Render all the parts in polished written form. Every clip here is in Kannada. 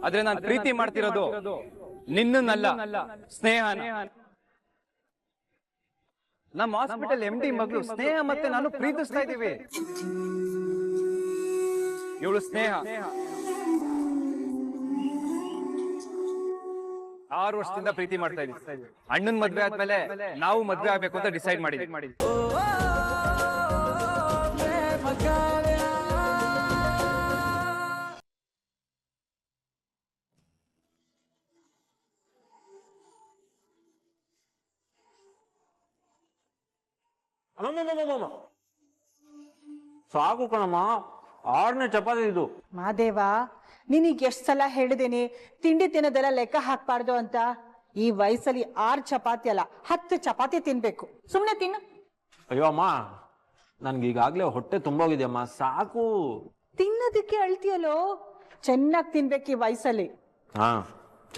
ಆದ್ರೆ ನಾನು ಪ್ರೀತಿ ಮಾಡ್ತಿರೋದು ನಿನ್ನನ್ನಲ್ಲ, ಸ್ನೇಹನ. ನಮ್ಮ ಹಾಸ್ಪಿಟಲ್ MD ಮಗಳು ಸ್ನೇಹ ಮತ್ತೆ ನಾನು ಪ್ರೀತಿಸ್ತಾ ಇದೀವಿ. ಇವಳು ಸ್ನೇಹ 6 ವರ್ಷದಿಂದ ಪ್ರೀತಿ ಮಾಡ್ತಾ ಇದೀವಿ. ಅಣ್ಣನ್ ಮದ್ವೆ ಆದ್ಮೇಲೆ ನಾವು ಮದ್ವೆ ಆಗ್ಬೇಕು ಅಂತ ಡಿಸೈಡ್ ಮಾಡಿದ್ವಿ. ಸಾಕು ಕಣಮ್ಮ, 6ನೇ ಚಪಾತಿ ಇದು. ಮಾದೇವ, ನಿನಗೆ ಎಷ್ಟು ಸಲ ಹೇಳಿದೇನಿ ತಿಂಡಿ ತಿನ್ನೋದೆಲ್ಲ ಲೆಕ್ಕ ಹಾಕ್ಬಾರ್ದು ಅಂತ. ಈ ವಯಸ್ಸಲ್ಲಿ 6 ಚಪಾತಿ ಅಲ್ಲ 10 ಚಪಾತಿ ತಿನ್ಬೇಕು. ಸುಮ್ನೆ ತಿನ್ನು. ಅಯ್ಯೋ ಅಮ್ಮ, ನನ್ಗೆ ಈಗಾಗ್ಲೇ ಹೊಟ್ಟೆ ತುಂಬೋಗಿದೆಯಮ್ಮ, ಸಾಕು. ತಿನ್ನೋದಕ್ಕೆ ಅಳ್ತೀಯಲ್ಲೋ, ಚೆನ್ನಾಗಿ ತಿನ್ಬೇಕು ಈ ವಯಸ್ಸಲ್ಲಿ. ಹಾ,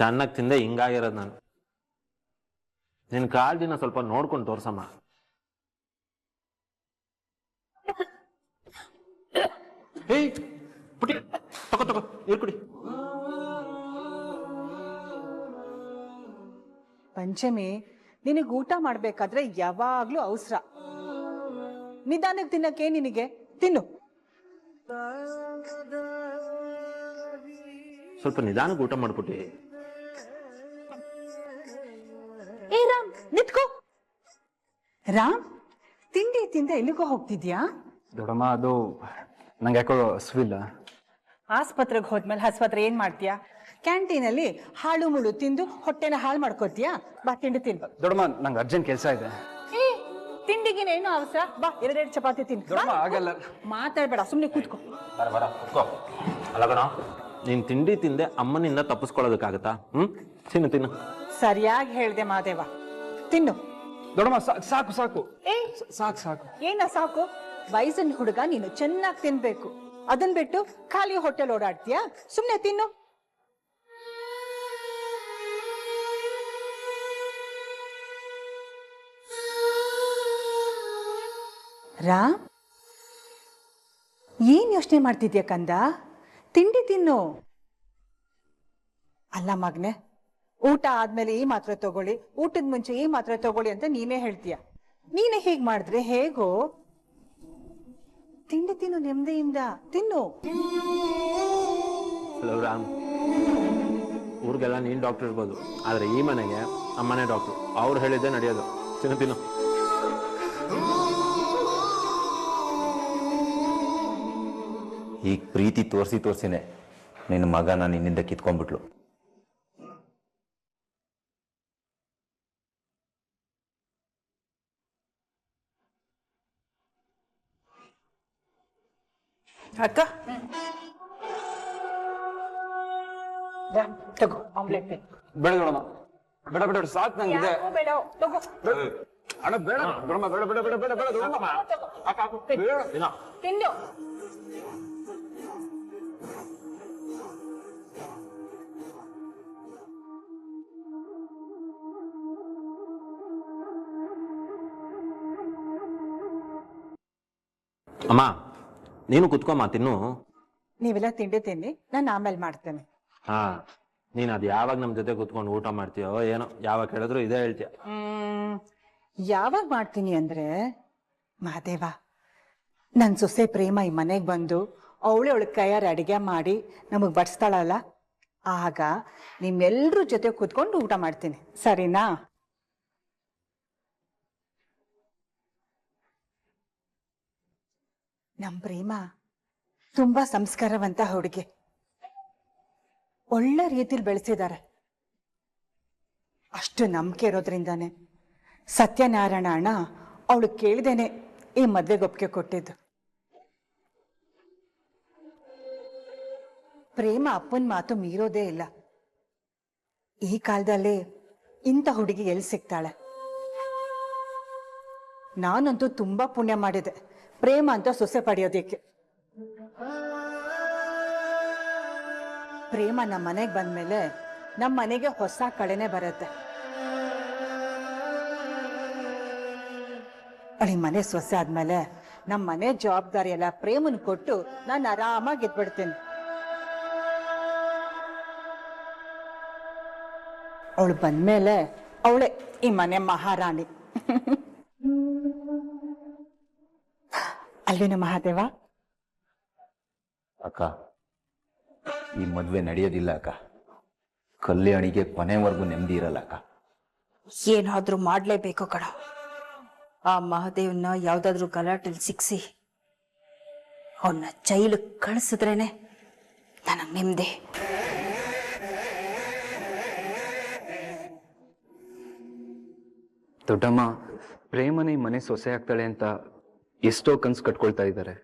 ಚೆನ್ನಾಗಿ ತಿಂದೆ ಹಿಂಗಾಗಿರೋದು ನಾನು. ನಿನ್ ಕಾಳಜಿನ ಸ್ವಲ್ಪ ನೋಡ್ಕೊಂಡು ತೋರ್ಸಮ್ಮ. ಏಯ್ ಪುಟಿ, ತಗೋ ನೀರು ಕುಡಿ. ಪಂಚಮಿ, ನಿನಗೆ ಊಟ ಮಾಡ್ಬೇಕಾದ್ರೆ ಯಾವಾಗ್ಲೂ ಅವಸರ. ನಿಧಾನಕ್ಕೆ ತಿನ್ನಕ್ಕೆ ನಿನಗೆ ತಿನ್ನು. ಸ್ವಲ್ಪ ನಿಧಾನಕ್ಕೆ ಊಟ ಮಾಡ್ಬಿಟ್ಟಿ. ಏ ರಾಮ್, ನಿತ್ಕೋ. ರಾಮ್, ತಿಂಡಿ ತಿಂದ ಎಲ್ಲಿಗೋ ಹೋಗ್ತಿದ್ಯಾ? ದೊಡ್ಡಮ್ಮ, ಅದು ನಂಗೆ ಯಾಕೋ ಹಸುವಿಲ್ಲ. ಆಸ್ಪತ್ರೆಗೆ ಹೋದ್ಮೇಲೆ ಹಸ್ವತ್ರ ಏನ್ ಮಾಡ್ತೀಯಾ? ಕ್ಯಾಂಟೀನಲ್ಲಿ ಹಾಳು ಮುಳು ತಿಂದು ಹೊಟ್ಟೆನ ಹಾಳು ಮಾಡ್ಕೋತೀಯಾ? ಬಾ, ತಿಂಡಿ ತಿನ್ಬೇಕು. ದೊಡ್ಡಮ್ಮ, ನಂಗೆ ಅರ್ಜೆಂಟ್ ಕೆಲಸ ಇದೆ. ಏ, ತಿಂಡಿಗಿನ ಏನು ಅವಸರ? ಬಾ, 2 ಚಪಾತಿ ತಿನ್ನು. ದೊಡ್ಡಮ್ಮ, ಆಗಲ್ಲ. ಮಾತಾಡ್ಬೇಡ, ಸುಮ್ನೆ ಕೂತ್ಕೋ. ಅಲ್ಲ ಕಣ, ನೀನ್ ತಿಂಡಿ ತಿಂದೆ ಅಮ್ಮನಿಂದ ತಪ್ಪಿಸ್ಕೊಳ್ಳೋದಕ್ಕಾಗತ್ತಾ? ತಿನ್ನು. ಸರಿಯಾಗಿ ಹೇಳ್ದೆ ಮಾದೇವ, ತಿನ್ನು. ದೊಡ್ಡಮ್ಮ, ಸಾಕು ಸಾಕು. ಏ, ಸಾಕು. ಏನ ಸಾಕು? ವಯಸ್ಸಿನ ಹುಡುಗ, ನೀನು ಚೆನ್ನಾಗಿ ತಿನ್ಬೇಕು. ಅದನ್ ಬಿಟ್ಟು ಖಾಲಿ ಹೊಟ್ಟೆಲ್ ಓಡಾಡ್ತೀಯಾ? ಸುಮ್ನೆ ತಿನ್ನು. ರಾಮ್, ಏನ್ ಯೋಚನೆ ಮಾಡ್ತಿದ್ಯಾ ಕಂದ? ತಿಂಡಿ ತಿನ್ನು. ಅಲ್ಲ ಮಗ್ನೆ, ಊಟ ಆದ್ಮೇಲೆ ಈ ಮಾತ್ರೆ ತಗೊಳ್ಳಿ, ಊಟದ ಮುಂಚೆ ಈ ಮಾತ್ರೆ ತಗೊಳ್ಳಿ ಅಂತ ನೀನೇ ಹೇಳ್ತೀಯ. ನೀನೇ ಹೀಗ್ ಮಾಡಿದ್ರೆ ಹೇಗೋ? ತಿಂಡಿ ತಿನ್ನು, ನೆಮ್ಮದಿಯಿಂದ ತಿನ್ನು. ಹಲೋ ರಾಮ್, ಊರಿಗೆಲ್ಲ ನೀನ್ ಡಾಕ್ಟರ್ ಇರ್ಬೋದು, ಆದ್ರೆ ಈ ಮನೆಗೆ ಅಮ್ಮನೇ ಡಾಕ್ಟರ್. ಅವ್ರು ಹೇಳಿದ್ದೆ ನಡೆಯೋದು. ತಿನ್ನು. ಈಗ ಪ್ರೀತಿ ತೋರಿಸಿನೇ ನಿನ್ನ ಮಗನ ನಿನ್ನಿಂದ ಕಿತ್ಕೊಂಡ್ಬಿಟ್ಲು. ಅಕ್ಕ, ತಗೋ ಆಮ್ಲೆಟ್. ಬೇಡ ದೊಡ್ಡಮ್ಮ, ಬೇಡ, ಸಾಕು ನಂಗಿದೆ. ಬೇಡ, ತಗೋ. ಅಣ್ಣ ಬೇಡ ದೊಡ್ಡಮ್ಮ, ಬೇಡ ದೊಡ್ಡಮ್ಮ. ತಿನ್ನು. ಅಮ್ಮ, ನೀನು ಕುತ್ಕೊಮ್ಮ, ತಿನ್ನು. ನೀವೆಲ್ಲ ತಿಂಡಿ ತಿನ್ನಿ, ನಾನು ಆಮೇಲೆ ಮಾಡ್ತೇನೆ. ಹಾ, ನೀನ್ ಅದ್ ಯಾವಾಗ ನಮ್ ಜೊತೆ ಕುತ್ಕೊಂಡು ಊಟ ಮಾಡ್ತೀಯೋ ಏನೋ, ಯಾವಾಗ ಕೇಳಿದ್ರು ಇದೇ ಹೇಳ್ತೀಯ. ಯಾವಾಗ ಮಾಡ್ತೀನಿ ಅಂದ್ರೆ, ಮಹಾದೇವ, ನನ್ ಸೊಸೆ ಪ್ರೇಮ ಈ ಮನೆಗೆ ಬಂದು ಅವಳ ಕೈಯಾರ ಅಡಿಗೆ ಮಾಡಿ ನಮಗ್ ಬಡಿಸ್ತಾಳಲ್ಲ, ಆಗ ನಿಮ್ಮೆಲ್ರ ಜೊತೆ ಕೂತ್ಕೊಂಡು ಊಟ ಮಾಡ್ತೀನಿ. ಸರಿನಾ? ನಮ್ ಪ್ರೇಮ ತುಂಬಾ ಸಂಸ್ಕಾರವಂತ ಹುಡುಗಿ, ಒಳ್ಳೆ ರೀತಿಲಿ ಬೆಳೆಸಿದ್ದಾರೆ. ಅಷ್ಟು ನಂಬಿಕೆ ಇರೋದ್ರಿಂದಾನೆ ಸತ್ಯನಾರಾಯಣ ಅಣ್ಣ ಅವಳು ಕೇಳ್ದೇನೆ ಈ ಮದ್ವೆಗೆ ಒಪ್ಪಿಗೆ ಕೊಟ್ಟಿದ್ದು. ಪ್ರೇಮ ಅಪ್ಪನ ಮಾತು ಮೀರೋದೇ ಇಲ್ಲ. ಈ ಕಾಲದಲ್ಲಿ ಇಂಥ ಹುಡುಗಿ ಎಲ್ಲಿ ಸಿಗ್ತಾಳೆ? ನಾನಂತೂ ತುಂಬಾ ಪುಣ್ಯ ಮಾಡಿದೆ ಪ್ರೇಮ ಅಂತ ಸೊಸೆ ಪಡೆಯೋದಕ್ಕೆ. ಪ್ರೇಮ ನಮ್ಮ ಮನೆಗೆ ಬಂದ್ಮೇಲೆ ನಮ್ಮ ಮನೆಗೆ ಹೊಸ ಕಳೆನೆ ಬರುತ್ತೆ. ಅವಳಿ ಮನೆ ಸೊಸೆ ಆದ್ಮೇಲೆ ನಮ್ಮ ಮನೆ ಜವಾಬ್ದಾರಿ ಎಲ್ಲ ಪ್ರೇಮನ್ ಕೊಟ್ಟು ನಾನು ಆರಾಮಾಗಿ ಇದ್ಬಿಡ್ತೇನೆ. ಅವಳು ಬಂದ್ಮೇಲೆ ಅವಳೆ ಈ ಮನೆ ಮಹಾರಾಣಿ. ಅಲ್ವೇನು ಮಹಾದೇವ? ಅಕ್ಕ, ಈ ಮದ್ವೆ ನಡೆಯೋದಿಲ್ಲ ಅಕ್ಕ. ಕಲ್ಯಾಣಿಗೆ ಕೊನೆವರೆಗೂ ನೆಮ್ಮದಿ ಇರಲ್ಲ ಅಕ್ಕ. ಏನಾದ್ರೂ ಮಾಡ್ಲೇಬೇಕು ಕಣ. ಆ ಮಹಾದೇವ್ನ ಯಾವ್ದಾದ್ರು ಗಲಾಟೆಲ್ ಸಿಕ್ಸಿ ಅವನ್ನ ಜೈಲಿಗೆ ಕಳಿಸಿದ್ರೇನೆ ನನಗ್ ನೆಮ್ಮದಿ. ದೊಡ್ಡಮ್ಮ ಪ್ರೇಮನ ಈ ಮನೆ ಸೊಸೆ ಆಗ್ತಾಳೆ ಅಂತ ಎಷ್ಟೋ ಕನ್ಸು ಕಟ್ಕೊಳ್ತಾ ಇದ್ದಾರೆ.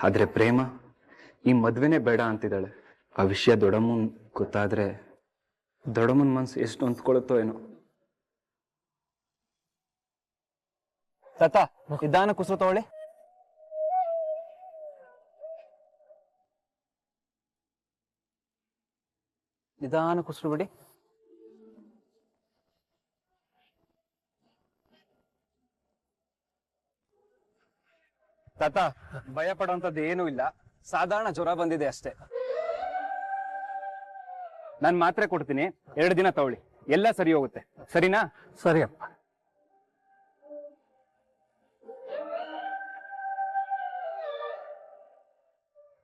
ಆದ್ರೆ ಪ್ರೇಮ ಈ ಮದ್ವೆನೇ ಬೇಡ ಅಂತಿದ್ದಾಳೆ. ಆ ವಿಷಯ ದೊಡ್ಡಮ್ಮನ್ ಗೊತ್ತಾದ್ರೆ ದೊಡ್ಡಮ್ಮನ ಮನ್ಸು ಎಷ್ಟು ಹೊಂದ್ಕೊಳುತ್ತೋ ಏನೋ. ತಾತ, ನಿಧಾನ ಕುಸು ತಗೊಳ್ಳಿ. ನಿಧಾನ ಕುಸ್ರು ಬಿಡಿ. ತಾತ, ಭಯ ಪಡುವಂತದ್ದು ಏನೂ ಇಲ್ಲ. ಸಾಧಾರಣ ಜ್ವರ ಬಂದಿದೆ ಅಷ್ಟೇ. ನಾನು ಮಾತ್ರೆ ಕೊಡ್ತೀನಿ, 2 ದಿನ ತಗೊಳ್ಳಿ, ಎಲ್ಲ ಸರಿ ಹೋಗುತ್ತೆ. ಸರಿನಾ? ಸರಿ ಅಪ್ಪ.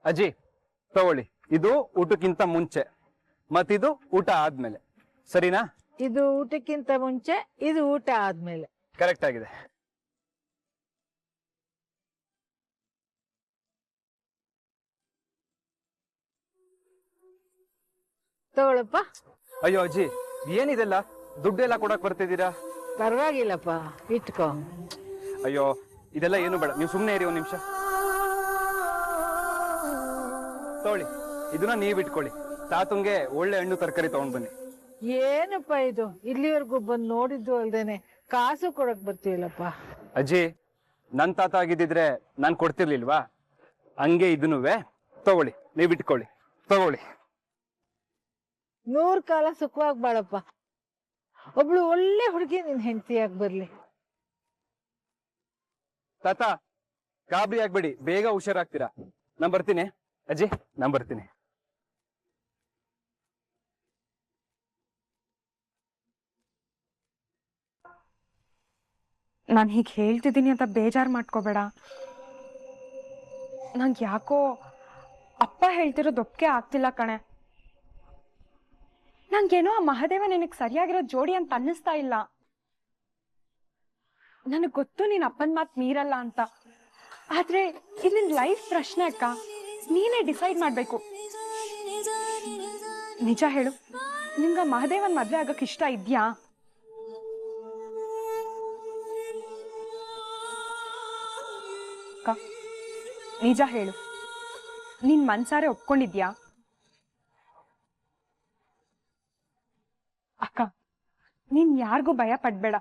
ಅಜ್ಜಿ ತಗೊಳ್ಳಿ, ಇದು ಊಟಕ್ಕಿಂತ ಮುಂಚೆ ಮತ್ತಿದು ಊಟ ಆದ್ಮೇಲೆ. ಸರಿನಾ? ಇದು ಊಟಕ್ಕಿಂತ ಮುಂಚೆ, ಇದು ಊಟ ಆದ್ಮೇಲೆ. ಕರೆಕ್ಟ್ ಆಗಿದೆ. ತಗೊಳಪ್ಪ. ಅಯ್ಯೋ ಅಜ್ಜಿ, ಏನಿದೆಲ್ಲ? ದುಡ್ಡೆಲ್ಲ ಕೊಡಕ್ ಬರ್ತಿದ್ದೀರಾ? ಪರವಾಗಿಲ್ಲಪ್ಪ, ಇಟ್ಕೋ. ಅಯ್ಯೋ, ಇದೆಲ್ಲ ಏನು ಬೇಡ, ನೀವು ಸುಮ್ಮನೆ ಇರಿ 1 ನಿಮಿಷ. ತಗೊಳ್ಳಿ, ಇದನ್ನ ನೀವ್ ಇಟ್ಕೊಳ್ಳಿ. ತಾತುಂಗೆ ಒಳ್ಳೆ ಹಣ್ಣು ತರಕಾರಿ ತಗೊಂಡ್ ಬನ್ನಿ. ಏನಪ್ಪ ಇದು, ಇಲ್ಲಿವರೆಗೂ ಬಂದು ನೋಡಿದ್ದು ಅಲ್ದೇನೆ ಕಾಸು ಕೊಡಕ್ ಬರ್ತೀಯಲ್ಲಪ್ಪ. ಅಜ್ಜಿ, ನನ್ ತಾತ ಆಗಿದ್ದಿದ್ರೆ ನಾನ್ ಕೊಡ್ತಿರ್ಲಿಲ್ವಾ? ಹಂಗೆ ಇದನ್ನುವೆ ತಗೊಳ್ಳಿ, ನೀವ್ ಇಟ್ಕೊಳ್ಳಿ. ತಗೊಳ್ಳಿ. 100 ಕಾಲ ಸುಖವಾಗಿ ಬಾಳಪ್ಪ. ಒಬ್ಳು ಒಳ್ಳೆ ಹುಡುಗಿ ನಿನ್ ಹೆಂಡತಿಯಾಗಿ ಬರ್ಲಿ. ತಾತ, ಗಾಬರಿ ಆಗ್ಬೇಡಿ, ಬೇಗ ಹುಷಾರಾಗ್ತೀರಾ. ನಾನ್ ಬರ್ತೀನಿ ಅಜ್ಜಿ, ನಾನ್ ಬರ್ತೀನಿ. ನಾನು ಹೀಗೆ ಹೇಳ್ತಿದ್ದೀನಿ ಅಂತ ಬೇಜಾರು ಮಾಡ್ಕೋಬೇಡ. ನಂಗೆ ಯಾಕೋ ಅಪ್ಪ ಹೇಳ್ತಿರೋದು ಒಪ್ಪಿಗೆ ಆಗ್ತಿಲ್ಲ ಕಣೆ. ನಂಗೇನೋ ಆ ಮಹಾದೇವ ನಿನಗೆ ಸರಿಯಾಗಿರೋ ಜೋಡಿ ಅಂತ ಅನ್ನಿಸ್ತಾ ಇಲ್ಲ. ನನಗೆ ಗೊತ್ತು ನೀನು ಅಪ್ಪನ ಮಾತು ಮೀರಲ್ಲ ಅಂತ. ಆದ್ರೆ ಇದು ನಿನ್ ಲೈಫ್ ಪ್ರಶ್ನೆ ಅಕ್ಕ, ನೀನೇ ಡಿಸೈಡ್ ಮಾಡ್ಬೇಕು. ನಿಜ ಹೇಳು, ನಿಮ್ಗ ಮಹಾದೇವನ್ ಮದ್ವೆ ಆಗಕ್ ಇಷ್ಟ ಇದ್ಯಾ? ಅಕ್ಕ, ನಿಜ ಹೇಳು, ನೀನ್ ಮನ್ಸಾರೆ ಒಪ್ಕೊಂಡಿದ್ಯಾ? ಅಕ್ಕ, ನೀನ್ ಯಾರಿಗೂ ಭಯ ಪಡ್ಬೇಡ,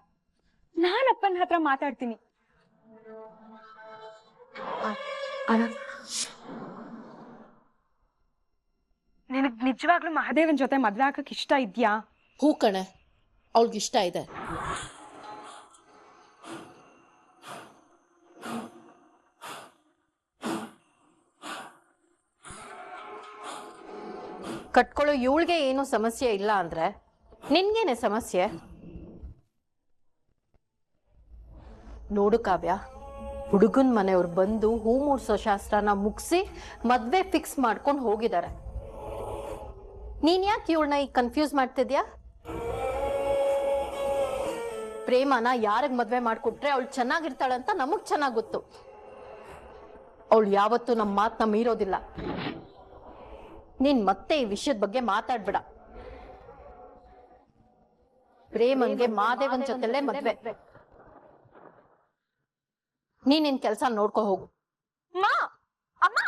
ನಾನ್ ಅಪ್ಪನ ಹತ್ರ ಮಾತಾಡ್ತೀನಿ. ನಿನಗ್ ನಿಜವಾಗ್ಲೂ ಮಹಾದೇವನ್ ಜೊತೆ ಮದ್ವೆ ಆಗಕ್ ಇಷ್ಟ ಇದ್ಯಾ? ಹೂ ಕಣೆ, ಅವಳಿಗಿಷ್ಟ ಇದೆ. ಕಟ್ಕೊಳ್ಳೋ ಇವಳಿಗೆ ಏನೂ ಸಮಸ್ಯೆ ಇಲ್ಲ ಅಂದ್ರೆ ನಿನ್ಗೇನೆ ಸಮಸ್ಯೆ? ನೋಡು ಕಾವ್ಯ, ಹುಡುಗನ್ ಮನೆಯವ್ರು ಬಂದು ಹೂ ಮೂಡ್ಸೋ ಶಾಸ್ತ್ರನ ಮುಗಿಸಿ ಮದ್ವೆ ಫಿಕ್ಸ್ ಮಾಡ್ಕೊಂಡು ಹೋಗಿದ್ದಾರೆ. ನೀನ್ ಯಾಕೆ ಇವಳನ್ನ ಈಗ ಕನ್ಫ್ಯೂಸ್ ಮಾಡ್ತಿದ್ಯಾ? ಪ್ರೇಮನ ಯಾರಿಗ್ ಮದ್ವೆ ಮಾಡ್ಕೊಟ್ರೆ ಅವಳು ಚೆನ್ನಾಗಿರ್ತಾಳಂತ ನಮಗ್ ಚೆನ್ನಾಗ್ ಗೊತ್ತು. ಅವಳು ಯಾವತ್ತೂ ನಮ್ಮ ಮಾತನ್ನ ಮೀರೋದಿಲ್ಲ. ನೀನ್ ಮತ್ತೆ ಈ ವಿಷಯದ ಬಗ್ಗೆ ಮಾತಾಡ್ಬೇಡ. ಪ್ರೇಮನ್ಗೆ ಮಾದೇವನ್ ಜೊತೆಲೇ ಮದ್ವೆ. ನೀನ್ ನಿನ್ ಕೆಲ್ಸ ನೋಡ್ಕೊ ಹೋಗು. ಅಮ್ಮ,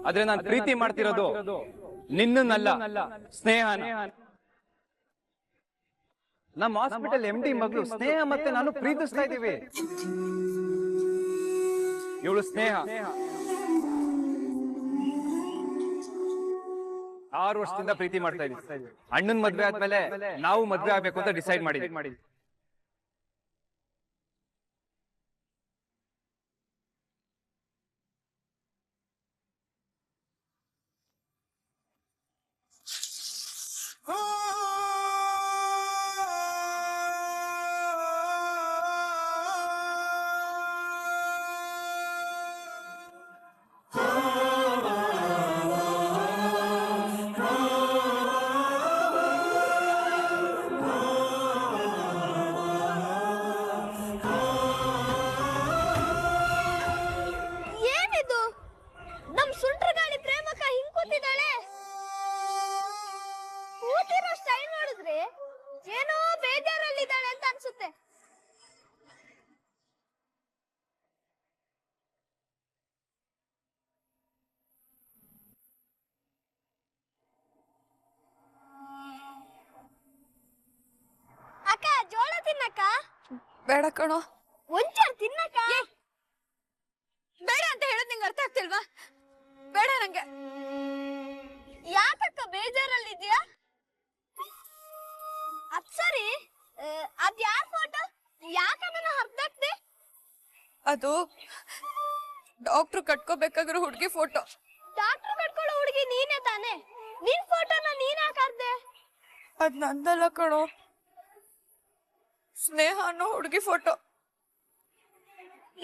ಆದ್ರೆ ನಾನು ಪ್ರೀತಿ ಮಾಡ್ತಿರೋದು ನಿನ್ನನ್ನಲ್ಲ ಸ್ನೇಹ. ನಮ್ಮ ಹಾಸ್ಪಿಟಲ್ MD ಮಗಳು ಸ್ನೇಹ ಮತ್ತೆ ನಾನು ಪ್ರೀತಿಸ್ತಾ ಇದ್ದೀವಿ. ಇವಳು ಸ್ನೇಹ 6 ವರ್ಷದಿಂದ ಪ್ರೀತಿ ಮಾಡ್ತಾ ಇದ್ದೀವಿ. ಅಣ್ಣನ್ ಮದ್ವೆ ಆದ್ಮೇಲೆ ನಾವು ಮದ್ವೆ ಆಗ್ಬೇಕು ಅಂತ ಡಿಸೈಡ್ ಮಾಡಿದ್ವಿ. ಏನಿದು ನಮ್ ಸುಂಟ್ರ ಗಾಳಿ ಪ್ರೇಮಕ್ಕ ಹಿಂಗ್ ಕೂತಿದ್ದಾಳೆ. ಕೂತಿರೋ ಸ್ಟೈಲ್ ನೋಡಿದ್ರೆ ಏನೋ ಬೇಜಾರಲ್ಲಿದ್ದಾಳೆ ಅಂತ ಅನ್ಸುತ್ತೆ. ಅಕ್ಕ ಜೋಳ ತಿನ್ನಕ್ಕ? ಬೇಡ ಕಣೋ. ಒಂಚೂರು ತಿನ್ನಕ್ಕ? ಬೇಡ ಅಂತ ಹೇಳೋದ್ ನಿಂಗೆ ಅರ್ಥ ಆಗ್ತಿಲ್ವಾ? ಬೇಡ ನಂಗೆ. ಯಾಕಕ್ಕ ಬೇಜಾರಲ್ಲಿದ್ಯಾ? ಅದ್ ಸರಿ, ಅದ್ ಯಾರ ಫೋಟೋ? ಯಾಕದನ್ನ ಹರ್ದಾಕ್ದೆ? ಅದು ಡಾಕ್ಟ್ರು ಕಟ್ಕೋಬೇಕಾಗಿರೋ ಹುಡುಗಿ ಫೋಟೋ. ಡಾಕ್ಟ್ರು ಕಟ್ಕೊಳ್ಳೋ ಹುಡುಗಿ ನೀನೇ ತಾನೆ? ನಿನ್ ಫೋಟೋನ ನೀನ್ ಯಾಕೆ ಹರ್ದೆ? ಅದ್ ನಂದಲ್ಲ ಕಣೋ, ಸ್ನೇಹ ಅನ್ನೋ ಹುಡುಗಿ ಫೋಟೋ.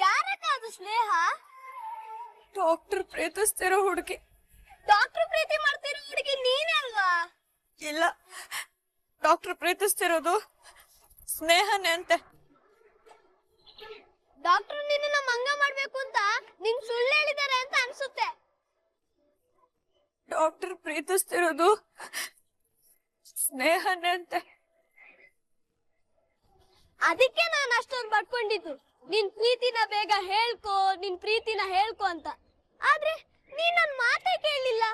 ಯಾರಕ್ಕ ಅದು ಸ್ನೇಹ? ಡಾಕ್ಟರ್ ಪ್ರೀತಿಸ್ತಿರೋ ಹುಡುಗಿ. ಡಾಕ್ಟ್ರು ಪ್ರೀತಿ ಮಾಡ್ತಿರೋ ಹುಡುಗಿ ನೀನೇ ಅಲ್ವಾ? ಇಲ್ಲ, ಡಾಕ್ಟರ್ ಪ್ರೀತಿಸ್ತಿರೋದು ಸ್ನೇಹನೇ ಅಂತೆ. ಡಾಕ್ಟ್ರು ನಿನ್ನ ಮಂಗ ಮಾಡ್ಬೇಕು ಅಂತ ನಿಂಗ್ ಸುಳ್ಳು ಹೇಳಿದಾರೆ ಅಂತ ಅನ್ಸುತ್ತೆ. ಡಾಕ್ಟರ್ ಪ್ರೀತಿಸ್ತಿರೋದು ಸ್ನೇಹನೇ ಅಂತೆ. ಅದಕ್ಕೆ ನಾನು ಅಷ್ಟೊಂದು ಬಡ್ಕೊಂಡಿದ್ದು, ನಿನ್ ಪ್ರೀತಿನ ಬೇಗ ಹೇಳ್ಕೊ, ನಿನ್ ಪ್ರೀತಿನ ಹೇಳ್ಕೊ ಅಂತ. ಆದ್ರೆ ನೀನ್ ನನ್ ಮಾತೇ ಕೇಳಲಿಲ್ಲ.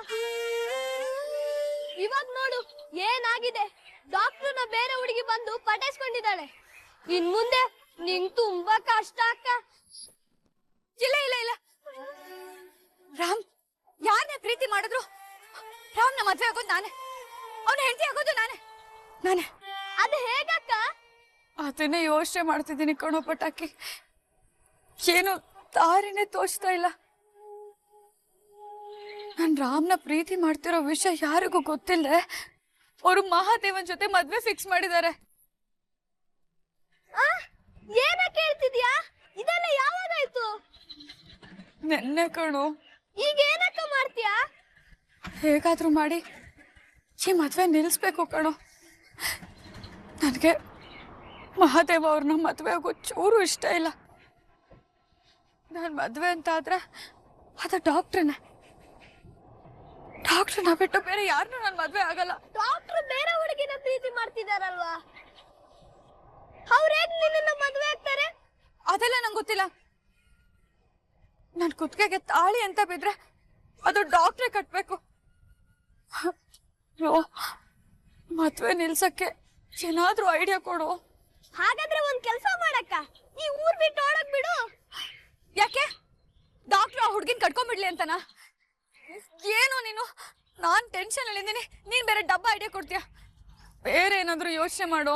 ಇವಾಗ ನೋಡು ಏನಾಗಿದೆ. ಡಾಕ್ಟರ್ನ ಬೇರೆ ಹುಡುಗಿ ಬಂದು ಪಟಾಯಿಸ್ಕೊಂಡಿದ್ದಾಳೆ. ಇನ್ ಮುಂದೆ ನಿಂಗ್ ತುಂಬಾ ಕಷ್ಟ ಅಕ್ಕ. ಇಲ್ಲ ಇಲ್ಲ ಇಲ್ಲ, ರಾಮ್ ಯಾರನ್ನೇ ಪ್ರೀತಿ ಮಾಡಿದ್ರು ರಾಮ್ನ ಮದ್ವೆ ಆಗೋದು ನಾನೇ, ಅವನ ಹೆಂಡತಿ ಆಗೋದು ನಾನೇ. ಅದು ಹೇಗಕ್ಕ? ಅದನ್ನೇ ಯೋಚನೆ ಮಾಡ್ತಿದ್ದೀನಿ ಕಣೋ ಪಟಾಕಿ. ಏನು ದಾರಿನೇ ತೋಚ್ತಾ ಇಲ್ಲ. ನಾನ್ ರಾಮ್ನ ಪ್ರೀತಿ ಮಾಡ್ತಿರೋ ವಿಷಯ ಯಾರಿಗೂ ಗೊತ್ತಿಲ್ಲದೆ ಅವರು ಮಹಾದೇವನ್ ಜೊತೆ ಮದ್ವೆ ಫಿಕ್ಸ್ ಮಾಡಿದ್ದಾರೆ. ಏನಕ್ಕೆ ಹೇಳ್ತಿದ್ಯಾ? ಇದೆಲ್ಲ ಯಾವಾಗಾಯ್ತು? ನೆನ್ನೆ ಕಣೋ. ಈಗ ಏನಕ್ಕ ಮಾಡ್ತೀಯಾ? ಹೇಗಾದ್ರೂ ಮಾಡಿ ಈ ಮದ್ವೆ ನಿಲ್ಲಿಸ್ಬೇಕು ಕಣೋ. ನನಗೆ ಮಹಾದೇವ ಅವ್ರನ್ನ ಮದ್ವೆ ಆಗೋ ಚೂರು ಇಷ್ಟ ಇಲ್ಲ. ನಾನು ಮದ್ವೆ ಅಂತ ಆದ್ರೆ ಅದು ಡಾಕ್ಟ್ರನ್ನ ಬಿಟ್ಟು ಬೇರೆ ಯಾರನ್ನೂ ನಾನು ಮದ್ವೆ ಆಗಲ್ಲ. ಡಾಕ್ಟ್ರು ಬೇರೆ ಹುಡುಗಿನ ಪ್ರೀತಿ ಮಾಡ್ತಿದಾರಲ್ವಾ? ಅವ್ರು ಹೇಗ್ ನಿನ್ನ ಮದ್ವೆ ಆಗ್ತಾರೆ? ಅದೆಲ್ಲ ನಂಗೆ ಗೊತ್ತಿಲ್ಲ. ನನ್ ಕುತ್ತಿಗೆಗೆ ತಾಳಿ ಅಂತ ಬಿದ್ರೆ ಅದು ಡಾಕ್ಟ್ರೇ ಕಟ್ಬೇಕು. ಮದ್ವೆ ನಿಲ್ಸಕ್ಕೆ ಏನಾದ್ರೂ ಐಡಿಯಾ ಕೊಡು. ಹಾಗಾದ್ರೆ ಒಂದ್ ಕೆಲ್ಸ ಮಾಡಕ್ಕ, ಈ ಊರ್ ಬಿಟ್ಟು ಓಡಕ್ ಬಿಡು. ಯಾಕೆ? ಡಾಕ್ಟ್ರು ಆ ಹುಡ್ಗಿನ್ ಕಟ್ಕೊಂಡ್ಬಿಡ್ಲಿ ಅಂತನಾ? ಏನು ನೀನು? ನಾನ್ ಟೆನ್ಷನ್ ಅಲ್ಲಿ ಇದ್ದೀನಿ, ನೀನ್ ಬೇರೆ ಡಬ್ಬ ಐಡಿಯಾ ಕೊಡ್ತೀಯ. ಬೇರೆ ಏನಾದ್ರೂ ಯೋಚನೆ ಮಾಡು.